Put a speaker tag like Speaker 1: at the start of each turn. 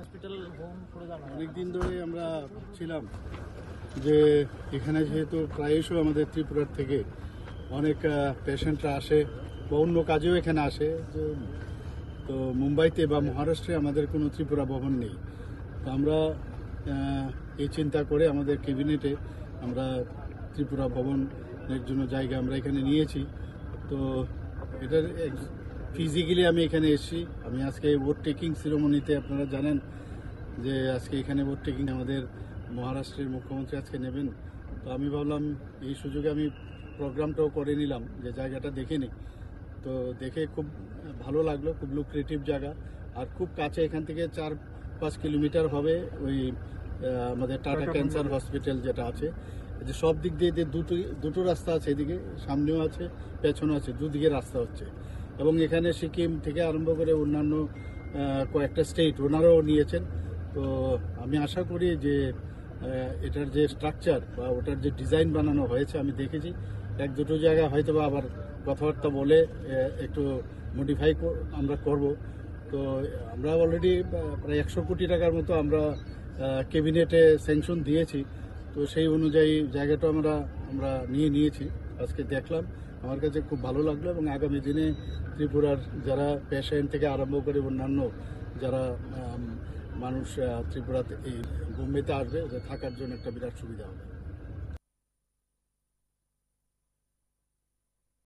Speaker 1: Hospital home করে যাবে।
Speaker 2: অনেকদিন ধরে আমরা ছিলাম যে এখানে যেহেতু প্রায়শই আমাদের ত্রিপুরার থেকে অনেক পেশেন্টরা আসে বা অন্য কাজেও এখানে আসে, যে তো মুম্বাইতে বা মহারাষ্ট্রে আমাদের কোনো ত্রিপুরা ভবন নেই। তো আমরা এই চিন্তা করে আমাদের ক্যাবিনেটে আমরা ত্রিপুরা ভবনের জন্য জায়গা আমরা এখানে নিয়েছি। তো এটার ফিজিক্যালি আমি এখানে এসেছি। আমি আজকে ভোট টেকিং সিরিমনিতে, আপনারা জানেন যে আজকে এখানে ভোট টেকিং আমাদের মহারাষ্ট্রের মুখ্যমন্ত্রী আজকে নেবেন। তো আমি ভাবলাম এই সুযোগে আমি প্রোগ্রামটাও করে নিলাম, যে জায়গাটা দেখে নিই। তো দেখে খুব ভালো লাগলো, খুব লুক্রেটিভ জায়গা, আর খুব কাছে, এখান থেকে 4-5 কিলোমিটার হবে ওই আমাদের টাটা ক্যান্সার হসপিটাল যেটা আছে। যে সব দিক দিয়ে দুটো রাস্তা আছে, এদিকে সামনেও আছে, পেছনেও আছে, দুদিকে রাস্তা হচ্ছে। এবং এখানে সিকিম থেকে আরম্ভ করে অন্যান্য কয়েকটা স্টেট ওনারাও নিয়েছেন। তো আমি আশা করি যে এটার যে স্ট্রাকচার বা ওটার যে ডিজাইন বানানো হয়েছে, আমি দেখেছি 1-2 জায়গা হয়তো বা আবার কথাবার্তা বলে একটু মডিফাই আমরা করব। তো আমরা অলরেডি প্রায় 100 কোটি টাকার মতো আমরা ক্যাবিনেটে স্যাংশন দিয়েছি। তো সেই অনুযায়ী জায়গাটা আমরা নিয়েছি। আজকে দেখলাম, আমার কাছে খুব ভালো লাগলো। এবং আগামী দিনে ত্রিপুরার যারা পেশেন্ট থেকে আরম্ভ করে অন্যান্য যারা মানুষ ত্রিপুরাতে এই বোম্বেতে আসবে, থাকার জন্য একটা বিরাট সুবিধা হবে।